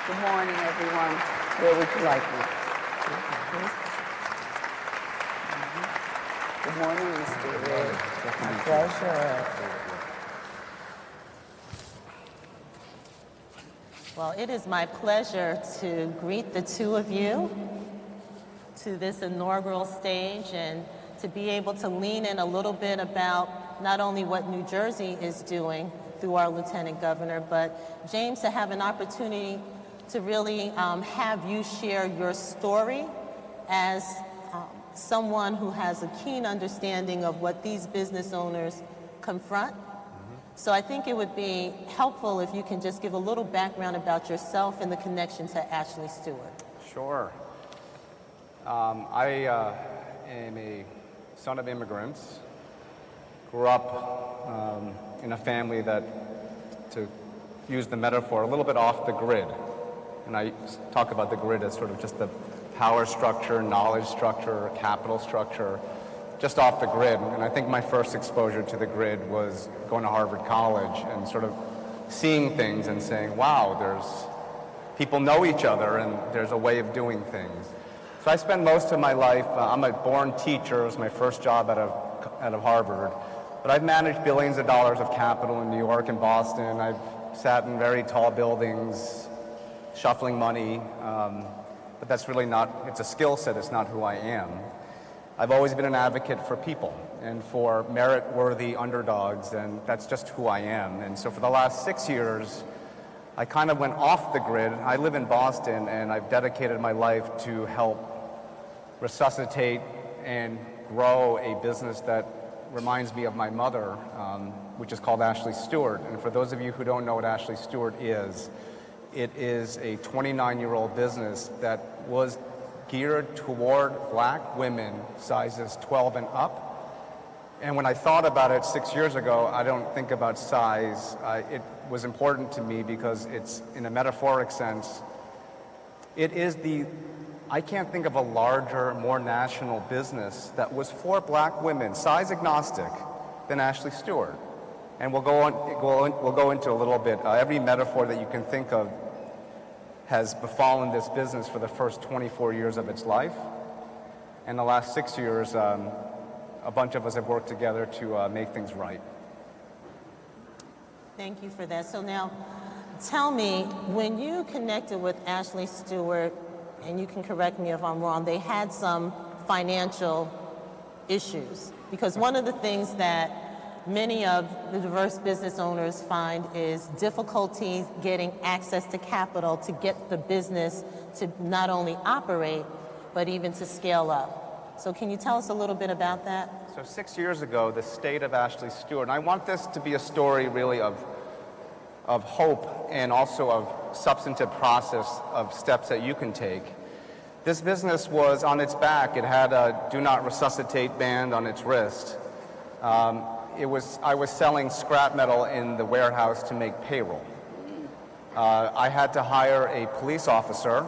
Good morning, everyone. Where would you like me? Good morning, Mr. Ray. My pleasure. Well, it is my pleasure to greet the two of you to this inaugural stage and to be able to lean in a little bit about not only what New Jersey is doing through our Lieutenant Governor, but James, to have an opportunity to really have you share your story as someone who has a keen understanding of what these business owners confront. So I think it would be helpful if you can just give a little background about yourself and the connection to Ashley Stewart. Sure. I am a son of immigrants. Grew up in a family that, to use the metaphor, a little bit off the grid. And I talk about the grid as sort of just the power structure, knowledge structure, capital structure, just off the grid. And I think my first exposure to the grid was going to Harvard College and sort of seeing things and saying, wow, people know each other and there's a way of doing things. So I spent most of my life, I'm a born teacher. It was my first job out of Harvard. But I've managed billions of dollars of capital in New York and Boston. I've sat in very tall buildings, shuffling money. But that's really not, it's a skill set, it's not who I am. I've always been an advocate for people and for merit-worthy underdogs, and that's just who I am. And so for the last 6 years, I kind of went off the grid. I live in Boston, and I've dedicated my life to help resuscitate and grow a business that reminds me of my mother, which is called Ashley Stewart. And for those of you who don't know what Ashley Stewart is, it is a 29-year-old business that was geared toward black women, sizes 12 and up. And when I thought about it 6 years ago, I don't think about size. It was important to me because it's, in a metaphoric sense, it is I can't think of a larger, more national business that was for black women, size agnostic, than Ashley Stewart. And we'll go into a little bit. Every metaphor that you can think of has befallen this business for the first 24 years of its life. And the last 6 years, a bunch of us have worked together to make things right. Thank you for that. So now, tell me, when you connected with Ashley Stewart, and you can correct me if I'm wrong, they had some financial issues. Because one of the things that many of the diverse business owners find is difficulty getting access to capital to get the business to not only operate, but even to scale up. So can you tell us a little bit about that? So 6 years ago, the state of Ashley Stewart, and I want this to be a story really of hope and also of substantive process of steps that you can take. This business was on its back. It had a do not resuscitate band on its wrist. I was selling scrap metal in the warehouse to make payroll. I had to hire a police officer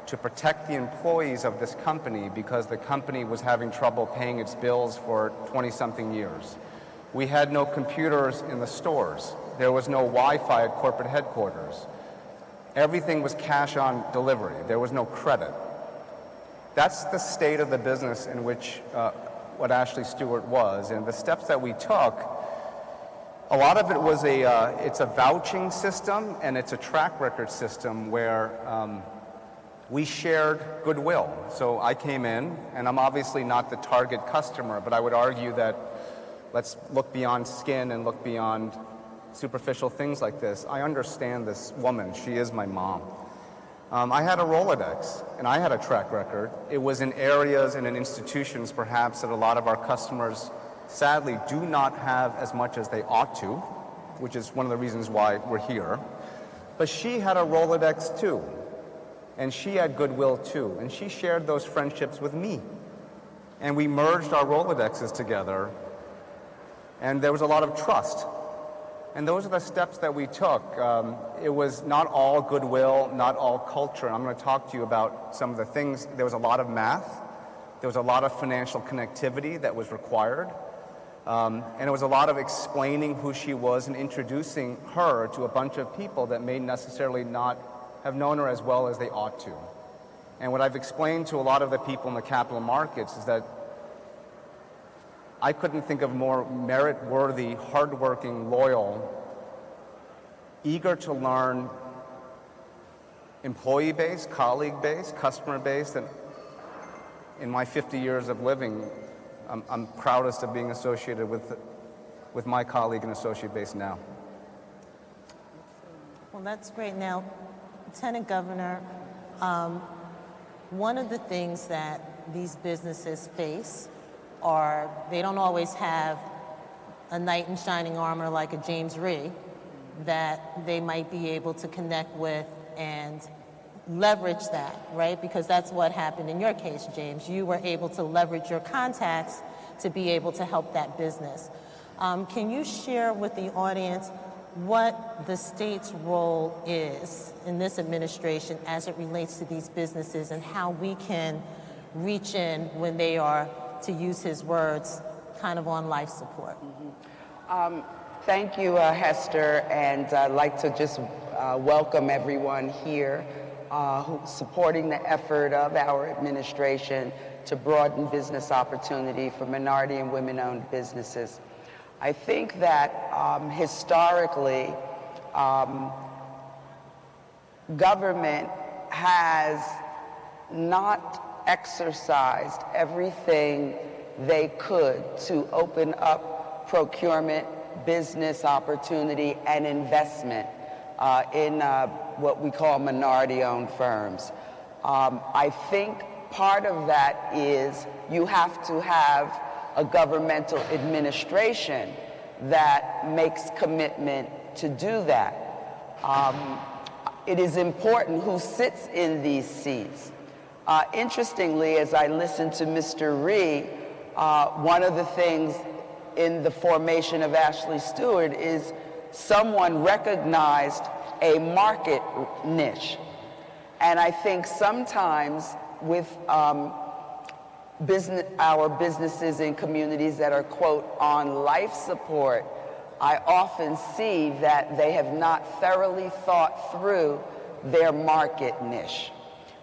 to protect the employees of this company because the company was having trouble paying its bills for 20-something years. We had no computers in the stores. There was no Wi-Fi at corporate headquarters. Everything was cash on delivery. There was no credit. That's the state of the business in which what Ashley Stewart was. And the steps that we took, a lot of it was it's a vouching system and it's a track record system where we shared goodwill. So I came in, and I'm obviously not the target customer, but I would argue that let's look beyond skin and look beyond superficial things like this. I understand this woman. She is my mom. I had a Rolodex, and I had a track record. It was in areas and in institutions, perhaps, that a lot of our customers, sadly, do not have as much as they ought to, which is one of the reasons why we're here. But she had a Rolodex, too, and she had goodwill, too, and she shared those friendships with me. And we merged our Rolodexes together, and there was a lot of trust. And those are the steps that we took. It was not all goodwill, not all culture. And I'm going to talk to you about some of the things. There was a lot of math. There was a lot of financial connectivity that was required. And it was a lot of explaining who she was and introducing her to a bunch of people that may necessarily not have known her as well as they ought to. And what I've explained to a lot of the people in the capital markets is that I couldn't think of more merit-worthy, hardworking, loyal, eager to learn employee base, colleague base, customer base than in my 50 years of living. I'm proudest of being associated with my colleague and associate base now. Well, that's great. Now, Lieutenant Governor, one of the things that these businesses face are they don't always have a knight in shining armor like a James Rhee that they might be able to connect with and leverage that, right? Because that's what happened in your case, James. You were able to leverage your contacts to be able to help that business. Can you share with the audience what the state's role is in this administration as it relates to these businesses and how we can reach in when they are, to use his words, kind of on life support? Thank you, Hester, and I'd like to just welcome everyone here who's supporting the effort of our administration to broaden business opportunity for minority and women-owned businesses. I think that historically, government has not exercised everything they could to open up procurement, business opportunity, and investment in what we call minority-owned firms. I think part of that is you have to have a governmental administration that makes commitment to do that. It is important who sits in these seats. Interestingly, as I listened to Mr. Rhee, one of the things in the formation of Ashley Stewart is someone recognized a market niche. And I think sometimes with our businesses in communities that are, quote, on life support, I often see that they have not thoroughly thought through their market niche.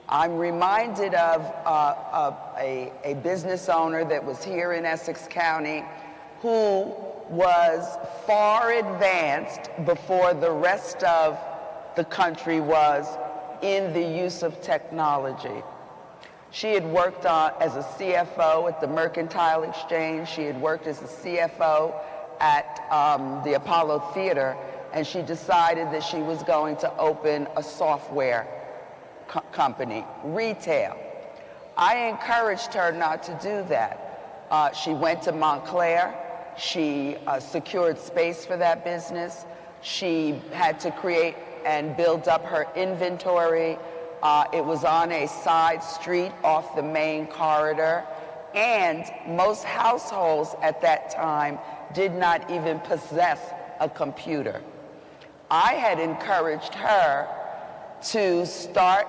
I'm reminded of a business owner that was here in Essex County who was far advanced before the rest of the country was in the use of technology. She had worked as a CFO at the Mercantile Exchange. She had worked as a CFO at the Apollo Theater, and she decided that she was going to open a software company, retail. I encouraged her not to do that. She went to Montclair. She secured space for that business. She had to create and build up her inventory. It was on a side street off the main corridor, and most households at that time did not even possess a computer. I had encouraged her to start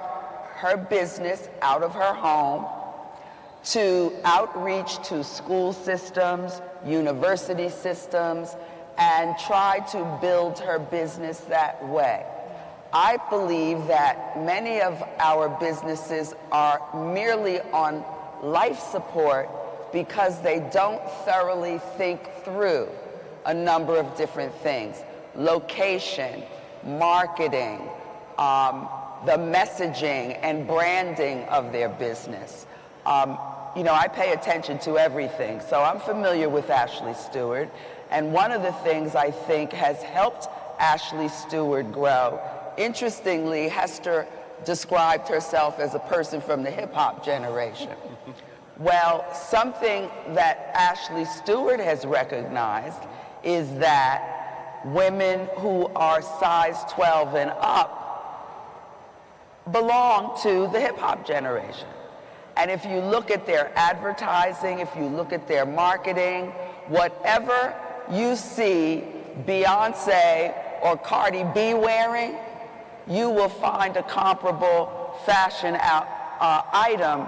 her business out of her home, to outreach to school systems, university systems, and try to build her business that way. I believe that many of our businesses are merely on life support because they don't thoroughly think through a number of different things. Location, marketing, the messaging and branding of their business. You know, I pay attention to everything, so I'm familiar with Ashley Stewart, and one of the things I think has helped Ashley Stewart grow, interestingly, Hester described herself as a person from the hip-hop generation. Well, something that Ashley Stewart has recognized is that women who are size 12 and up belong to the hip-hop generation. And if you look at their advertising, if you look at their marketing, whatever you see Beyonce or Cardi B wearing, you will find a comparable fashion item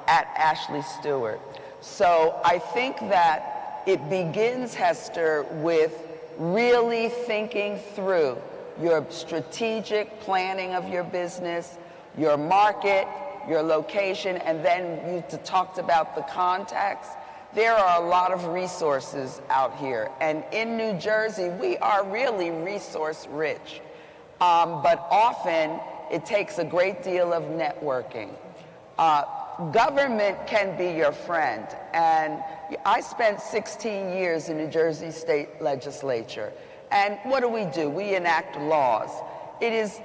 at Ashley Stewart. So I think that it begins, Hester, with really thinking through your strategic planning of your business, your market, your location, and then you talked about the contacts. There are a lot of resources out here. And in New Jersey, we are really resource rich. But often it takes a great deal of networking. Government can be your friend. And I spent 16 years in New Jersey State Legislature. And what do? We enact laws. It is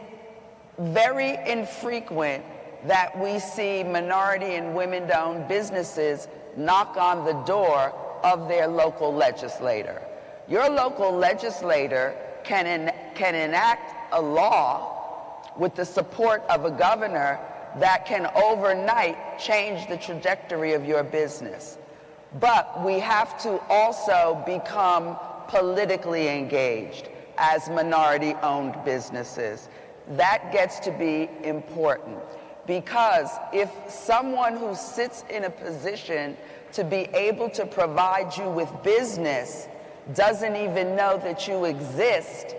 very infrequent that we see minority and women-owned businesses knock on the door of their local legislator. Your local legislator can enact a law with the support of a governor that can overnight change the trajectory of your business. But we have to also become politically engaged as minority-owned businesses. That gets to be important. Because if someone who sits in a position to be able to provide you with business doesn't even know that you exist,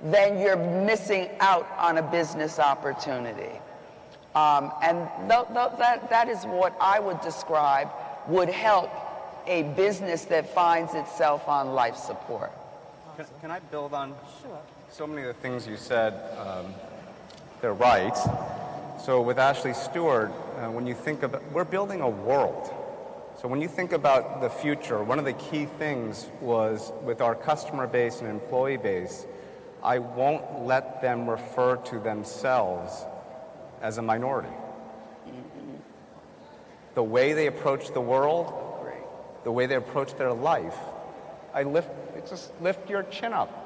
then you're missing out on a business opportunity. And that is what I would describe would help a business that finds itself on life support. Can I build on? Sure. So many of the things you said, they're right. So with Ashley Stewart, when you think about, we're building a world. So when you think about the future, one of the key things was with our customer base and employee base, I won't let them refer to themselves as a minority. The way they approach the world, the way they approach their life, just lift your chin up.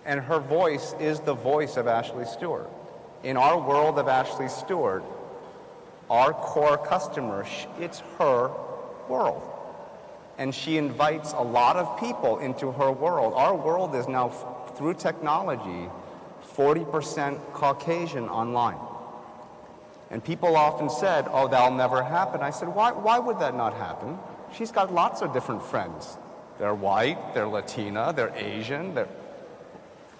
And her voice is the voice of Ashley Stewart. In our world of Ashley Stewart, our core customer, it's her world. And she invites a lot of people into her world. Our world is now, through technology, 40% Caucasian online. And people often said, oh, that'll never happen. I said, why would that not happen? She's got lots of different friends. They're white, they're Latina, they're Asian,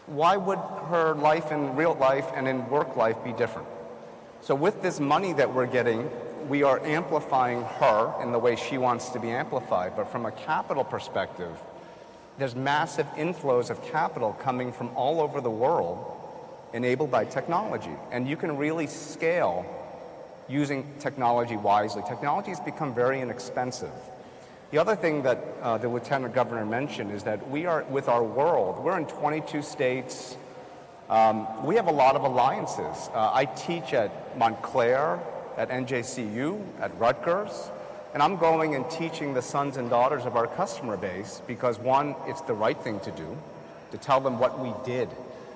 why would her life in real life and in work life be different? So with this money that we're getting, we are amplifying her in the way she wants to be amplified. But from a capital perspective, there's massive inflows of capital coming from all over the world enabled by technology. And you can really scale using technology wisely. Technology has become very inexpensive. The other thing that the Lieutenant Governor mentioned is that we are, with our world, we're in 22 states. We have a lot of alliances. I teach at Montclair, at NJCU, at Rutgers, and I'm going and teaching the sons and daughters of our customer base because, one, it's the right thing to do, to tell them what we did.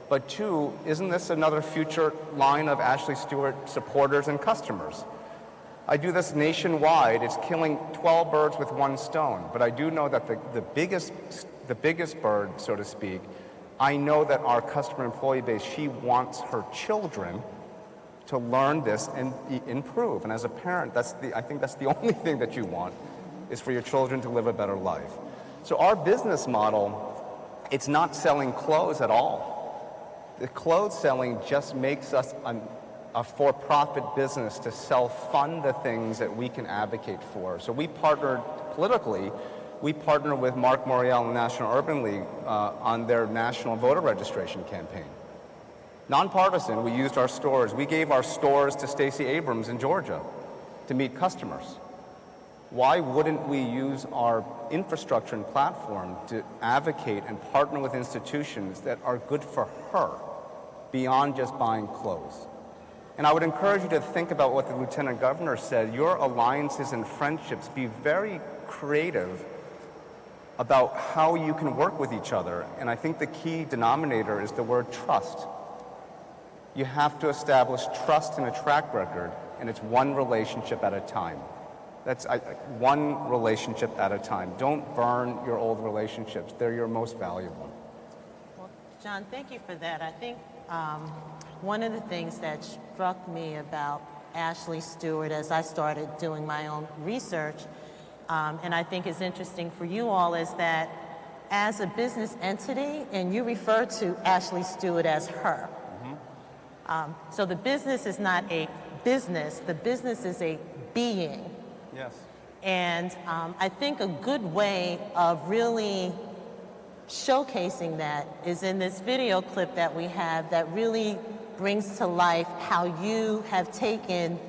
But two, isn't this another future line of Ashley Stewart supporters and customers? I do this nationwide. It's killing 12 birds with one stone. But I do know that the biggest bird, so to speak, I know that our customer employee base, she wants her children to learn this and improve. And as a parent, I think that's the only thing that you want, is for your children to live a better life. So our business model, it's not selling clothes at all. The clothes selling just makes us a for-profit business to self-fund the things that we can advocate for. So we partnered politically. We partnered with Mark Morial and the National Urban League on their national voter registration campaign. Nonpartisan, we used our stores. We gave our stores to Stacey Abrams in Georgia to meet customers. Why wouldn't we use our infrastructure and platform to advocate and partner with institutions that are good for her beyond just buying clothes? And I would encourage you to think about what the Lieutenant Governor said. Your alliances and friendships, be very creative about how you can work with each other. And I think the key denominator is the word trust. You have to establish trust in a track record, and it's one relationship at a time. That's one relationship at a time. Don't burn your old relationships. They're your most valuable. Well, John, thank you for that. I think one of the things that struck me about Ashley Stewart as I started doing my own research, and I think is interesting for you all, is that as a business entity, and you refer to Ashley Stewart as her. So the business is not a business, the business is a being. Yes. And I think a good way of really showcasing that is in this video clip that we have that really brings to life how you have taken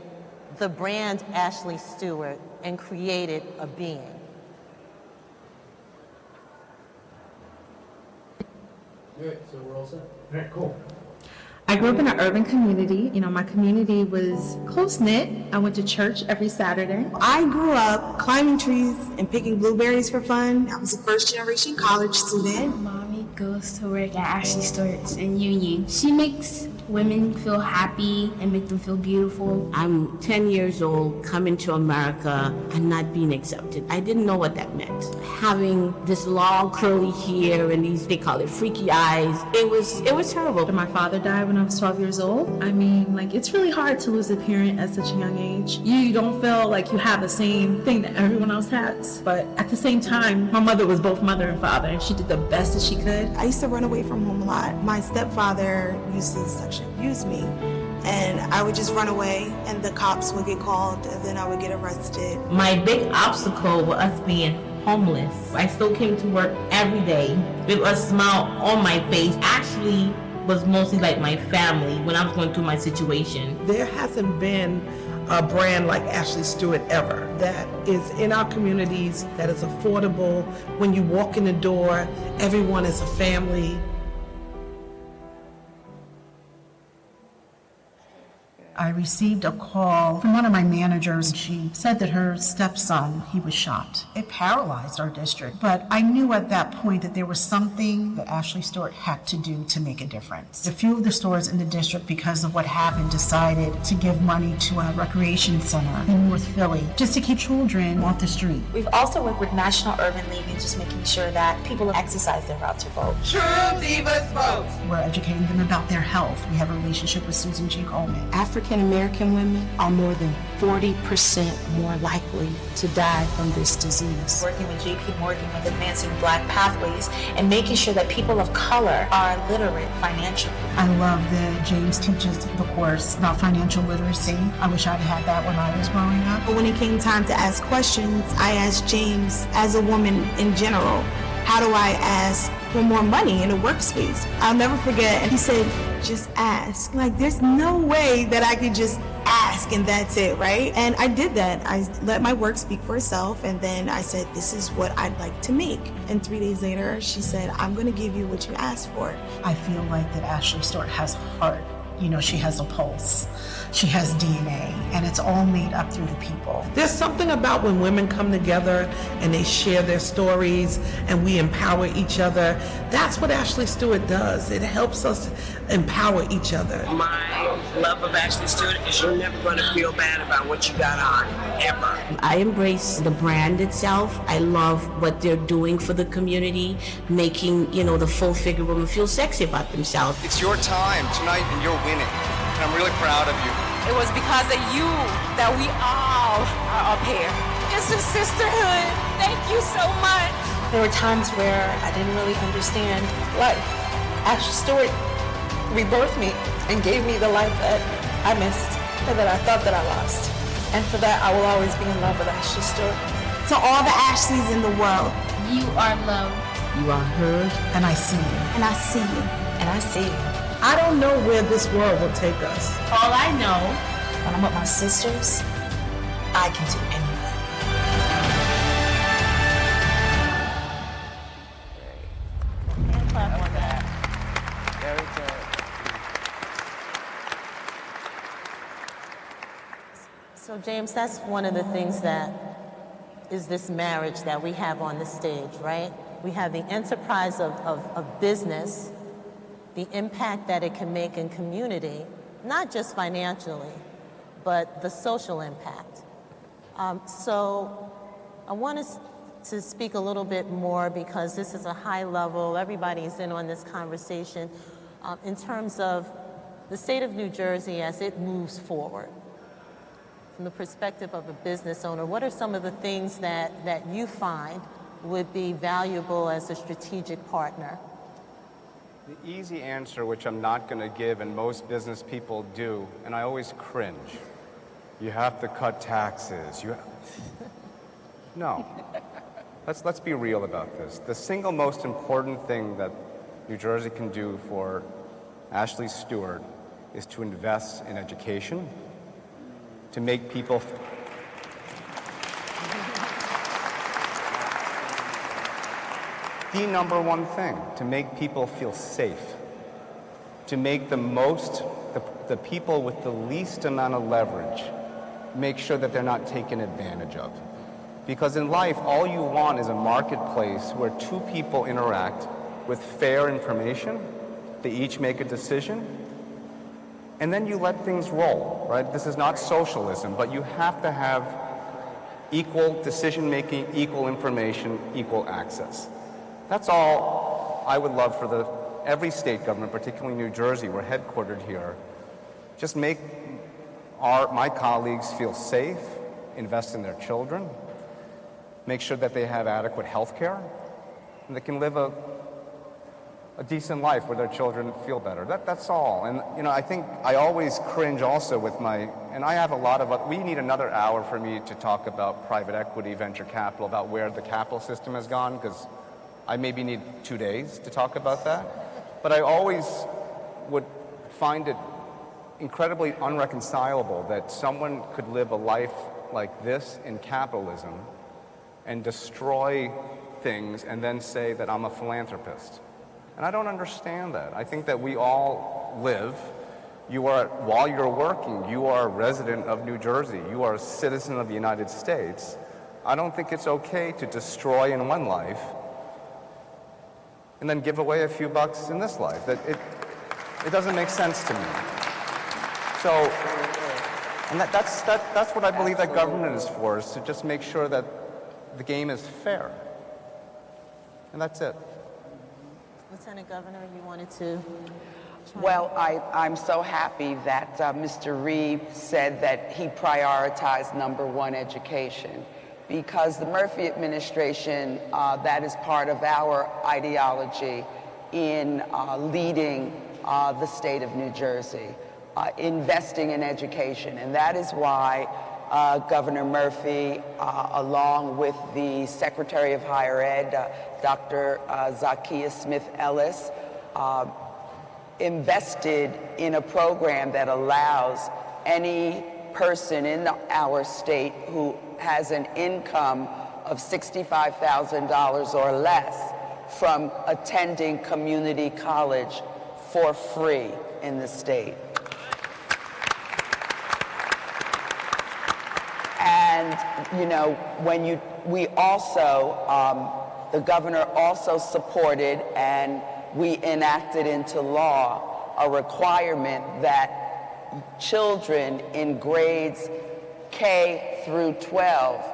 the brand Ashley Stewart and created a being. All right, so we're all set? All right, cool. I grew up in an urban community. You know, my community was close-knit. I went to church every Saturday. I grew up climbing trees and picking blueberries for fun. I was a first-generation college student. Mommy goes to work at Ashley Stewart's in Union. She makes women feel happy and make them feel beautiful. I'm 10 years old, coming to America and not being accepted. I didn't know what that meant. Having this long curly hair and these, they call it freaky eyes, it was terrible. My father died when I was 12 years old. I mean, like, it's really hard to lose a parent at such a young age. You don't feel like you have the same thing that everyone else has. But at the same time, my mother was both mother and father, and she did the best that she could. I used to run away from home a lot. My stepfather used to sexually abuse me, and I would just run away, and the cops would get called, and then I would get arrested. My big obstacle was us being homeless. I still came to work every day with a smile on my face. Actually, was mostly like my family when I was going through my situation. There hasn't been a brand like Ashley Stewart ever that is in our communities, that is affordable. When you walk in the door, everyone is a family. I received a call from one of my managers. She said that her stepson, he was shot. It paralyzed our district. But I knew at that point that there was something that Ashley Stewart had to do to make a difference. A few of the stores in the district, because of what happened, decided to give money to a recreation center in North Philly just to keep children off the street. We've also worked with National Urban League and just making sure that people exercise their right to vote. True Divas vote. We're educating them about their health. We have a relationship with Susan G. Coleman. African American women are more than 40% more likely to die from this disease. Working with JP Morgan with advancing Black pathways and making sure that people of color are literate financially. I love that James teaches the course about financial literacy. I wish I'd had that when I was growing up. But when it came time to ask questions, I asked James, as a woman in general, how do I ask for more money in a workspace? I'll never forget, and he said, just ask. Like, there's no way that I could just ask and that's it, right? And I did that. I let my work speak for itself, and then I said, this is what I'd like to make. And 3 days later, she said, I'm gonna give you what you asked for. I feel like that Ashley Stewart has heart. You know, she has a pulse. She has DNA, and it's all made up through the people. There's something about when women come together and they share their stories and we empower each other. That's what Ashley Stewart does. It helps us empower each other. My love of Ashley Stewart is you're never going to feel bad about what you got on, ever. I embrace the brand itself. I love what they're doing for the community, making, you know, the full figure woman feel sexy about themselves. It's your time tonight and you're winning. And I'm really proud of you. It was because of you that we all are up here. It's a sisterhood. Thank you so much. There were times where I didn't really understand life. Ashley Stewart rebirthed me and gave me the life that I missed and that I thought that I lost. And for that, I will always be in love with Ashley Stewart. To all the Ashleys in the world, You are loved. You are heard. And I see you. and I see you. And I see you. I don't know where this world will take us. All I know, When I'm with my sisters, I can do anything. And clap on that. Very good. So James, that's one of the things that is this marriage that we have on the stage, right? We have the enterprise of business, the impact that it can make in community, not just financially, but the social impact. So I want us to speak a little bit more, because this is a high level, everybody's in on this conversation, in terms of the state of New Jersey as it moves forward. From the perspective of a business owner, what are some of the things that you find would be valuable as a strategic partner? The easy answer, which I'm not going to give, and most business people do, and I always cringe. You have to cut taxes. No. Let's be real about this. The single most important thing that New Jersey can do for Ashley Stewart is to invest in education, to make people the number one thing, to make people feel safe, to make the people with the least amount of leverage, make sure that they're not taken advantage of. Because in life, all you want is a marketplace where two people interact with fair information, they each make a decision, and then you let things roll, right? This is not socialism, but you have to have equal decision-making, equal information, equal access. That's all I would love for every state government, particularly New Jersey, we're headquartered here. Just make my colleagues feel safe, invest in their children, make sure that they have adequate health care, and they can live a decent life where their children feel better. That's all. And I think I always cringe also with and I have a lot of, we need another hour for me to talk about private equity, venture capital, about where the capital system has gone, because I maybe need 2 days to talk about that. But I always would find it incredibly unreconcilable that someone could live a life like this in capitalism and destroy things and then say that I'm a philanthropist. And I don't understand that. I think that we all live, while you're working, you are a resident of New Jersey, you are a citizen of the United States. I don't think it's okay to destroy in one life and then give away a few bucks in this life. It doesn't make sense to me. So, and that's what I believe that government is for, is to just make sure that the game is fair. And that's it. Lieutenant Governor, you wanted to? Well, I'm so happy that Mr. Reed said that he prioritized #1 education, because the Murphy administration, that is part of our ideology in leading the state of New Jersey, investing in education. And that is why Governor Murphy, along with the Secretary of Higher Ed, Dr. Zakiya Smith-Ellis, invested in a program that allows any person in our state who has an income of $65,000 or less from attending community college for free in the state. And, we also, the governor also supported, and we enacted into law a requirement that children in grades K through 12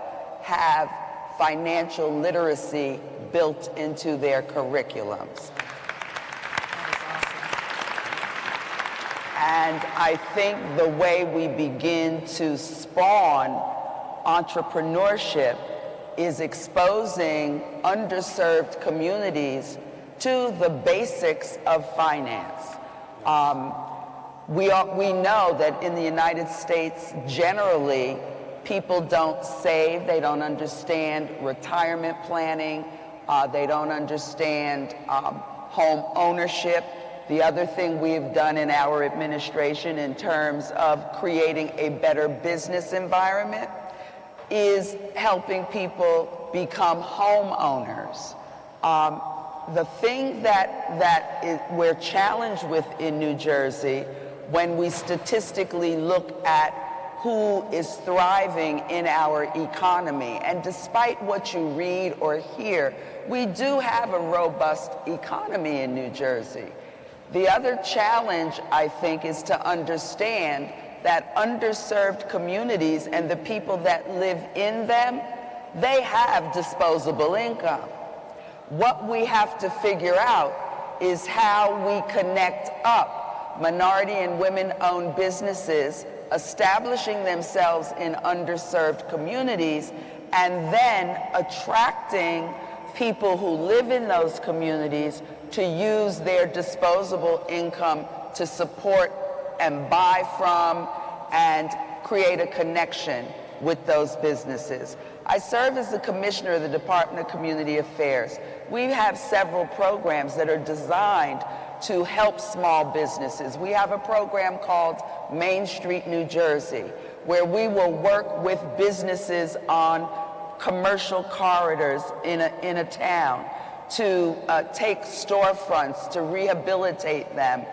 have financial literacy built into their curriculums. And I think the way we begin to spawn entrepreneurship is exposing underserved communities to the basics of finance. We know that in the United States, generally, people don't save, they don't understand retirement planning, they don't understand home ownership. The other thing we've done in our administration in terms of creating a better business environment is helping people become homeowners. The thing that we're challenged with in New Jersey, when we statistically look at who is thriving in our economy, and despite what you read or hear, we do have a robust economy in New Jersey. The other challenge, I think, is to understand that underserved communities and the people that live in them, they have disposable income. What we have to figure out is how we connect up minority and women-owned businesses establishing themselves in underserved communities and then attracting people who live in those communities to use their disposable income to support and buy from and create a connection with those businesses. I serve as the Commissioner of the Department of Community Affairs. We have several programs that are designed to help small businesses. We have a program called Main Street New Jersey, where we will work with businesses on commercial corridors in a town to take storefronts, to rehabilitate them,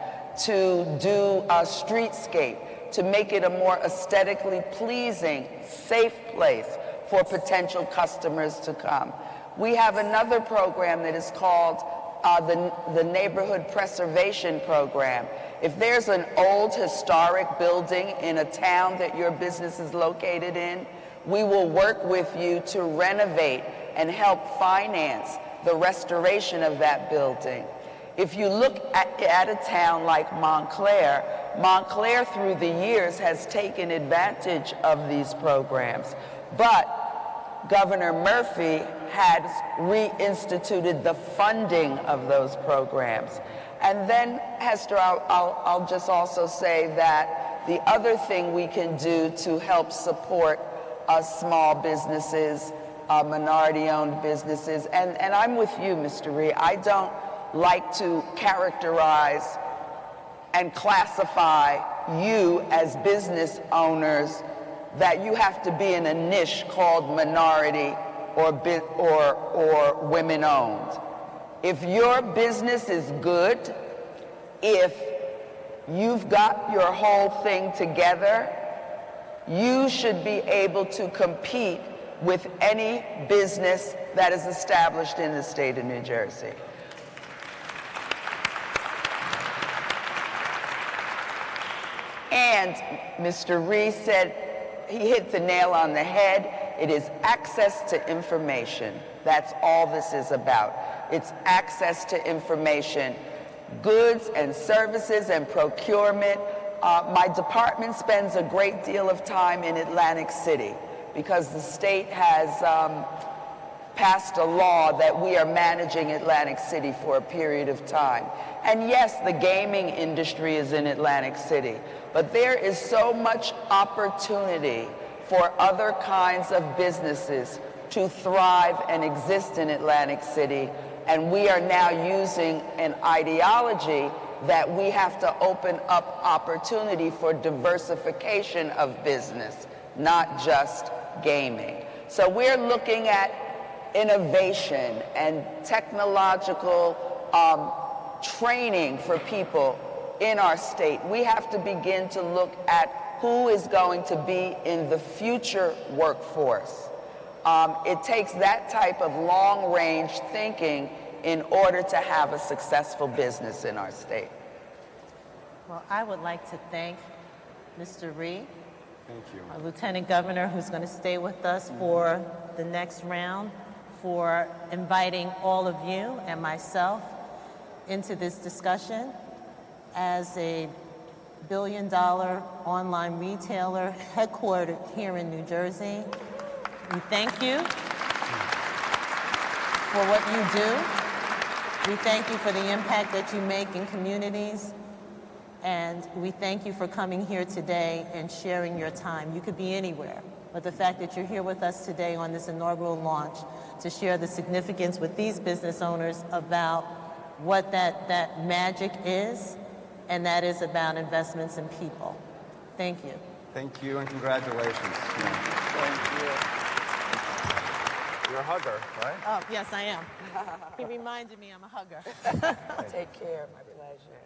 to do a streetscape, to make it a more aesthetically pleasing, safe place for potential customers to come. We have another program that is called the Neighborhood Preservation Program. If there's an old historic building in a town that your business is located in, we will work with you to renovate and help finance the restoration of that building. If you look at a town like Montclair, Montclair through the years has taken advantage of these programs, but Governor Murphy has reinstituted the funding of those programs. And then, Hester, I'll just also say that the other thing we can do to help support small businesses, minority-owned businesses, and I'm with you, Mr. Ree, I don't like to characterize and classify you as business owners that you have to be in a niche called minority or women-owned. If your business is good, if you've got your whole thing together, you should be able to compete with any business that is established in the state of New Jersey. And Mr. Ree said, he hit the nail on the head. It is access to information. That's all this is about. It's access to information, goods and services and procurement. My department spends a great deal of time in Atlantic City because the state has passed a law that we are managing Atlantic City for a period of time. And yes, the gaming industry is in Atlantic City, but there is so much opportunity for other kinds of businesses to thrive and exist in Atlantic City, and we are now using an ideology that we have to open up opportunity for diversification of business, not just gaming. So we're looking at innovation and technological training for people in our state. We have to begin to look at who is going to be in the future workforce. It takes that type of long-range thinking in order to have a successful business in our state. Well, I would like to thank Mr. Ree, Thank you. our Lieutenant Governor, who's going to stay with us for the next round, for inviting all of you and myself into this discussion. As a billion-dollar online retailer headquartered here in New Jersey, we thank you for what you do. We thank you for the impact that you make in communities. And we thank you for coming here today and sharing your time. You could be anywhere, but the fact that you're here with us today on this inaugural launch to share the significance with these business owners about what that magic is, and that is about investments in people. Thank you. Thank you and congratulations. Thank you. You're a hugger, right? Oh, yes, I am. He reminded me I'm a hugger. Take care. My pleasure.